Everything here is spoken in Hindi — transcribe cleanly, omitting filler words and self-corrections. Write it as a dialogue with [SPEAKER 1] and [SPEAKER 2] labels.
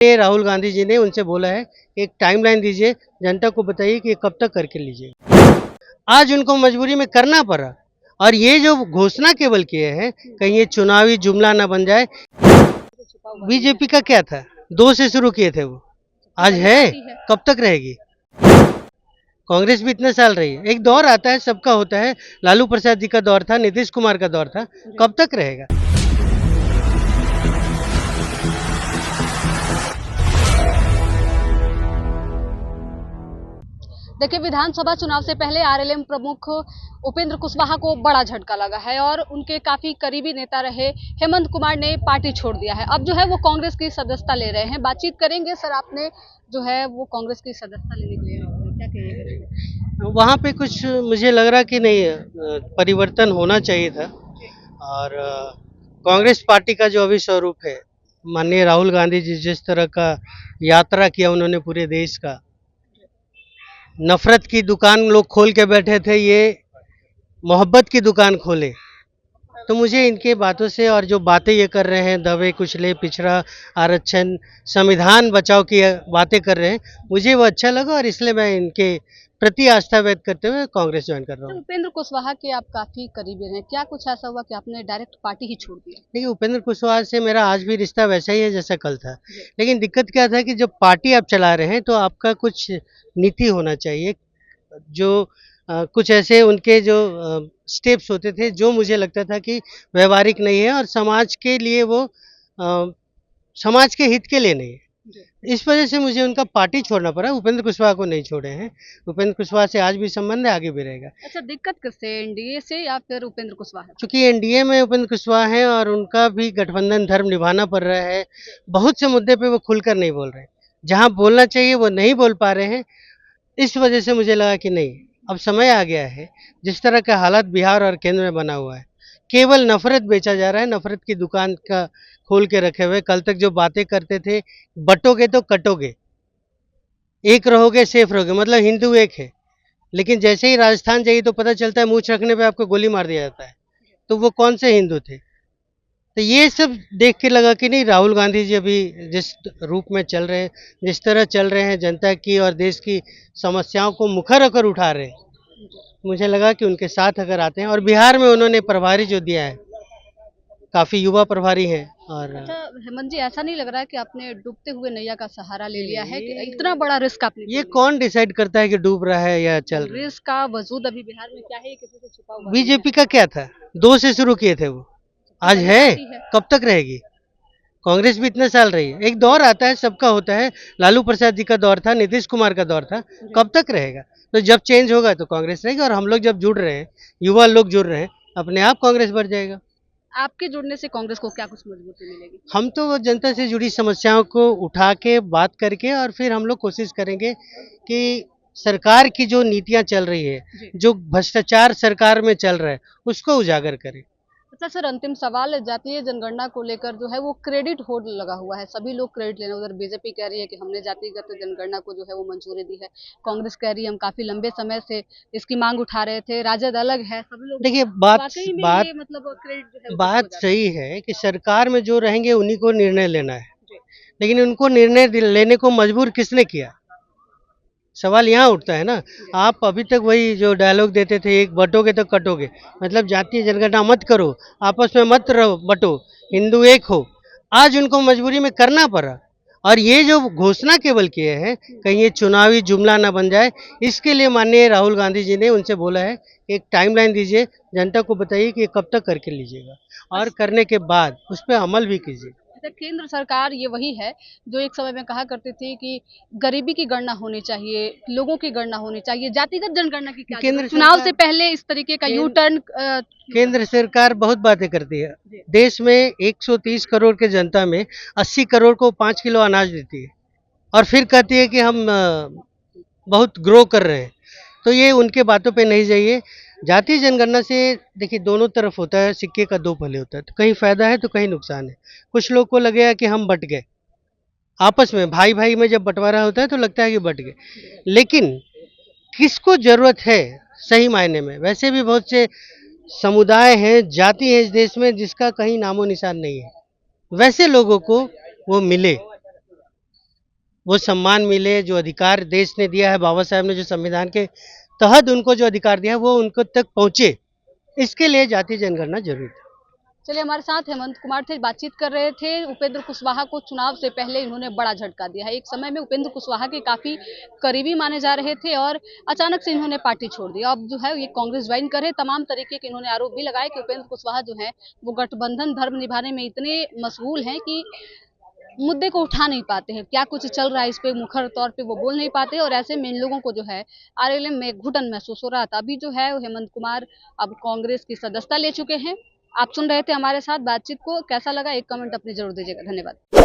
[SPEAKER 1] ये राहुल गांधी जी ने उनसे बोला है कि एक टाइमलाइन दीजिए, जनता को बताइए कि ये कब तक करके लीजिए। आज उनको मजबूरी में करना पड़ा और ये जो घोषणा केवल किए हैं, कहीं ये चुनावी जुमला ना बन जाए। बीजेपी का क्या था, 2 से शुरू किए थे वो, आज है, कब तक रहेगी? कांग्रेस भी इतने साल रही है, एक दौर आता है, सबका होता है। लालू प्रसाद जी का दौर था, नीतीश कुमार का दौर था, कब तक रहेगा?
[SPEAKER 2] देखिए, विधानसभा चुनाव से पहले आरएलएम प्रमुख उपेंद्र कुशवाहा को बड़ा झटका लगा है और उनके काफी करीबी नेता रहे हेमंत कुमार ने पार्टी छोड़ दिया है। अब जो है वो कांग्रेस की सदस्यता ले रहे हैं। बातचीत करेंगे। सर, आपने जो है वो कांग्रेस की सदस्यता लेने के लिए क्या कहिएगा?
[SPEAKER 1] वहाँ पे कुछ मुझे लग रहा कि नहीं, परिवर्तन होना चाहिए था। और कांग्रेस पार्टी का जो अभी स्वरूप है, माननीय राहुल गांधी जी जिस तरह का यात्रा किया उन्होंने पूरे देश का, नफरत की दुकान लोग खोल के बैठे थे, ये मोहब्बत की दुकान खोले। तो मुझे इनके बातों से और जो बातें ये कर रहे हैं, दबे कुचले, पिछड़ा, आरक्षण, संविधान बचाओ की बातें कर रहे हैं, मुझे वो अच्छा लगा और इसलिए मैं इनके प्रति आस्था व्यक्त करते हुए कांग्रेस ज्वाइन कर रहा हूँ।
[SPEAKER 2] उपेंद्र कुशवाहा के आप काफी करीबी रहे, क्या कुछ ऐसा हुआ कि आपने डायरेक्ट पार्टी ही छोड़ दिया?
[SPEAKER 1] देखिए, उपेंद्र कुशवाहा से मेरा आज भी रिश्ता वैसा ही है जैसा कल था। लेकिन दिक्कत क्या था कि जब पार्टी आप चला रहे हैं तो आपका कुछ नीति होना चाहिए। जो कुछ ऐसे उनके जो स्टेप्स होते थे जो मुझे लगता था कि व्यवहारिक नहीं है और समाज के लिए वो समाज के हित के लिए नहीं है। इस वजह से मुझे उनका पार्टी छोड़ना पड़ा। उपेंद्र कुशवाहा को नहीं छोड़े हैं। उपेंद्र कुशवाहा से आज भी संबंध है, आगे भी रहेगा।
[SPEAKER 2] अच्छा, दिक्कत किससे, एनडीए से या फिर उपेंद्र कुशवाहा?
[SPEAKER 1] चूंकि एनडीए में उपेंद्र कुशवाहा हैं और उनका भी गठबंधन धर्म निभाना पड़ रहा है, बहुत से मुद्दे पे वो खुलकर नहीं बोल रहे हैं। जहाँ बोलना चाहिए वो नहीं बोल पा रहे हैं। इस वजह से मुझे लगा कि नहीं, अब समय आ गया है। जिस तरह का हालात बिहार और केंद्र में बना हुआ है, केवल नफरत बेचा जा रहा है, नफरत की दुकान का खोल के रखे हुए। कल तक जो बातें करते थे, बटोगे तो कटोगे, एक रहोगे सेफ रहोगे, मतलब हिंदू एक है। लेकिन जैसे ही राजस्थान जाइए तो पता चलता है मूछ रखने पे आपको गोली मार दिया जाता है। तो वो कौन से हिंदू थे? तो ये सब देख के लगा कि नहीं, राहुल गांधी जी अभी जिस रूप में चल रहे हैं, जिस तरह चल रहे हैं, जनता की और देश की समस्याओं को मुखर होकर उठा रहे हैं, मुझे लगा कि उनके साथ अगर आते हैं। और बिहार में उन्होंने प्रभारी जो दिया है, काफ़ी युवा प्रभारी हैं। और
[SPEAKER 2] अच्छा हेमंत जी, ऐसा नहीं लग रहा है कि आपने डूबते हुए नैया का सहारा ले लिया है कि इतना बड़ा रिस्क आपने
[SPEAKER 1] ये कौन डिसाइड करता है कि डूब रहा है या चल रहा है?
[SPEAKER 2] रिस्क का वजूद अभी बिहार में क्या है, ये किसी से छुपा हुआ
[SPEAKER 1] बीजेपी का क्या था, 2 से शुरू किए थे वो, आज है, कब तक रहेगी? कांग्रेस भी इतने साल रही है, एक दौर आता है, सबका होता है। लालू प्रसाद जी का दौर था, नीतीश कुमार का दौर था, कब तक रहेगा? तो जब चेंज होगा तो कांग्रेस रहेगी। और हम लोग जब जुड़ रहे हैं, युवा लोग जुड़ रहे हैं, अपने आप कांग्रेस बढ़ जाएगा।
[SPEAKER 2] आपके जुड़ने से कांग्रेस को क्या कुछ मजबूती मिलेगी?
[SPEAKER 1] हम तो वो जनता से जुड़ी समस्याओं को उठा के बात करके और फिर हम लोग कोशिश करेंगे कि सरकार की जो नीतियां चल रही है, जो भ्रष्टाचार सरकार में चल रहा है, उसको उजागर करें।
[SPEAKER 2] अच्छा सर, अंतिम सवाल, जातीय जनगणना को लेकर जो है वो क्रेडिट होल्ड लगा हुआ है, सभी लोग क्रेडिट ले रहे हैं। उधर बीजेपी कह रही है कि हमने जातिगत जनगणना को जो है वो मंजूरी दी है, कांग्रेस कह रही है हम काफी लंबे समय से इसकी मांग उठा रहे थे, राजद अलग है, सभी लोग।
[SPEAKER 1] देखिए, बात
[SPEAKER 2] मतलब क्रेडिट जो है
[SPEAKER 1] बात सही है कि सरकार में जो रहेंगे उन्हीं को निर्णय लेना है। लेकिन उनको निर्णय लेने को मजबूर किसने किया? सवाल यहाँ उठता है ना। आप अभी तक वही जो डायलॉग देते थे, एक बटोगे तो कटोगे, मतलब जातीय जनगणना मत करो, आपस में मत रहो, बटो, हिंदू एक हो। आज उनको मजबूरी में करना पड़ा और ये जो घोषणा केवल किए हैं, कहीं ये चुनावी जुमला ना बन जाए, इसके लिए माननीय राहुल गांधी जी ने उनसे बोला है कि एक टाइमलाइन दीजिए, जनता को बताइए कि ये कब तक करके लीजिएगा और करने के बाद उस पर अमल भी कीजिए।
[SPEAKER 2] केंद्र सरकार ये वही है जो एक समय में कहा करती थी कि गरीबी की गणना होनी चाहिए, लोगों की गणना होनी चाहिए, जातिगत जनगणना की क्या
[SPEAKER 1] केंद्र
[SPEAKER 2] चुनाव से पहले इस तरीके का यू टर्न।
[SPEAKER 1] केंद्र सरकार बहुत बातें करती है। देश में 130 करोड़ के जनता में 80 करोड़ को 5 किलो अनाज देती है और फिर कहती है कि हम बहुत ग्रो कर रहे हैं। तो ये उनके बातों पे नहीं जाइए। जातीय जनगणना से देखिए, दोनों तरफ होता है, सिक्के का दो पहले होता है। तो कहीं फायदा है तो कहीं नुकसान है। कुछ लोग को लगेगा कि हम बट गए, आपस में भाई भाई में जब बंटवारा होता है तो लगता है कि बट गए। लेकिन किसको जरूरत है सही मायने में? वैसे भी बहुत से समुदाय हैं, जाति है इस देश में जिसका कहीं नामो निशान नहीं है। वैसे लोगों को वो मिले, वो सम्मान मिले, जो अधिकार देश ने दिया है, बाबा साहब ने जो संविधान के तहत उनको जो अधिकार दिया है, वो उनको तक पहुँचे। इसके लिए जातीय जनगणना ज़रूरी है।
[SPEAKER 2] चलिए, हमारे साथ हेमंत कुमार थे, बातचीत कर रहे थे। उपेंद्र कुशवाहा को चुनाव से पहले इन्होंने बड़ा झटका दिया है। एक समय में उपेंद्र कुशवाहा के काफी करीबी माने जा रहे थे और अचानक से इन्होंने पार्टी छोड़ दी। अब जो है ये कांग्रेस ज्वाइन कर रहे। तमाम तरीके के इन्होंने आरोप भी लगाए कि उपेंद्र कुशवाहा जो है वो गठबंधन धर्म निभाने में इतने मशगूल हैं कि मुद्दे को उठा नहीं पाते हैं। क्या कुछ चल रहा है इस पे मुखर तौर पे वो बोल नहीं पाते और ऐसे में इन लोगों को जो है आरएलएम में घुटन महसूस हो रहा था। अभी जो है वो हेमंत कुमार अब कांग्रेस की सदस्यता ले चुके हैं। आप सुन रहे थे हमारे साथ बातचीत को। कैसा लगा एक कमेंट अपनी जरूर दीजिएगा। धन्यवाद।